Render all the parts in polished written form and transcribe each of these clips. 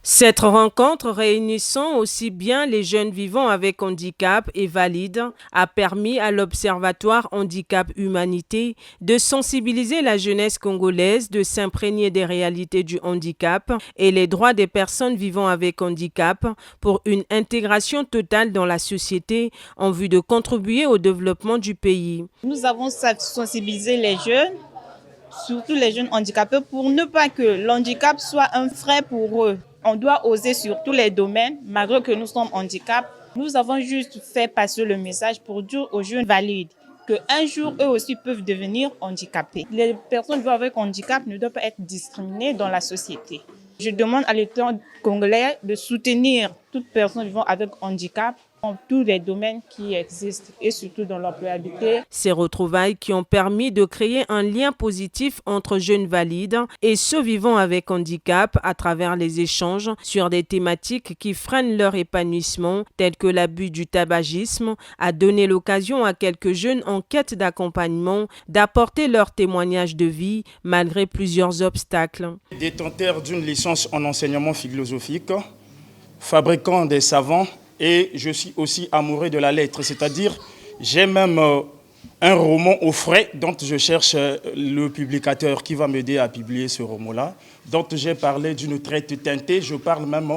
Cette rencontre réunissant aussi bien les jeunes vivant avec handicap et valides a permis à l'Observatoire Handicap Humanité de sensibiliser la jeunesse congolaise, de s'imprégner des réalités du handicap et les droits des personnes vivant avec handicap pour une intégration totale dans la société en vue de contribuer au développement du pays. Nous avons sensibilisé les jeunes, surtout les jeunes handicapés, pour ne pas que l'handicap soit un frein pour eux. On doit oser sur tous les domaines, malgré que nous sommes handicapés. Nous avons juste fait passer le message pour dire aux jeunes valides qu'un jour, eux aussi peuvent devenir handicapés. Les personnes vivant avec handicap ne doivent pas être discriminées dans la société. Je demande à l'État congolais de soutenir toute personne vivant avec handicap dans tous les domaines qui existent et surtout dans l'employabilité. Ces retrouvailles qui ont permis de créer un lien positif entre jeunes valides et ceux vivant avec handicap à travers les échanges sur des thématiques qui freinent leur épanouissement, tels que l'abus du tabagisme, a donné l'occasion à quelques jeunes en quête d'accompagnement d'apporter leur témoignage de vie malgré plusieurs obstacles. Détenteur d'une licence en enseignement philosophique, fabricant des savants, et je suis aussi amoureux de la lettre, c'est-à-dire j'ai même un roman au frais dont je cherche le publicateur qui va m'aider à publier ce roman-là, dont j'ai parlé d'une traite teintée, je parle même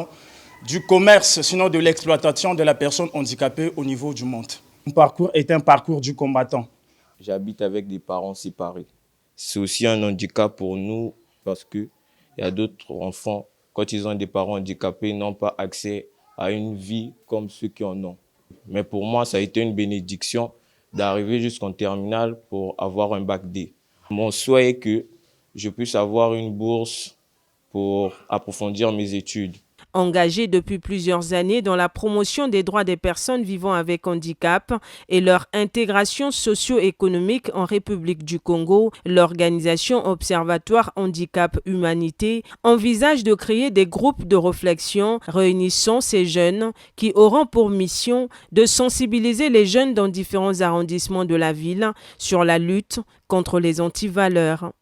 du commerce, sinon de l'exploitation de la personne handicapée au niveau du monde. Mon parcours est un parcours du combattant. J'habite avec des parents séparés. C'est aussi un handicap pour nous parce qu'il y a d'autres enfants, quand ils ont des parents handicapés, n'ont pas accès à une vie comme ceux qui en ont. Mais pour moi, ça a été une bénédiction d'arriver jusqu'en terminale pour avoir un bac D. Mon souhait est que je puisse avoir une bourse pour approfondir mes études. Engagé depuis plusieurs années dans la promotion des droits des personnes vivant avec handicap et leur intégration socio-économique en République du Congo, l'organisation Observatoire Handicap Humanité envisage de créer des groupes de réflexion réunissant ces jeunes qui auront pour mission de sensibiliser les jeunes dans différents arrondissements de la ville sur la lutte contre les antivaleurs.